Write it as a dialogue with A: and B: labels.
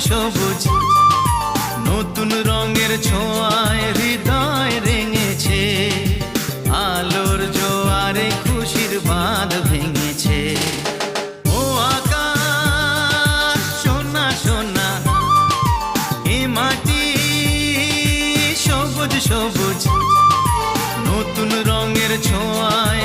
A: সবুজ নতুন রঙের ছোঁয়ায় হৃদয় রেঙেছে, আলোর জোয়ারে খুশির বাঁধ ভেঙেছে। ও আকাশ সোনা সোনা, এ মাটি সবুজ সবুজ নতুন রঙের ছোঁয়ায়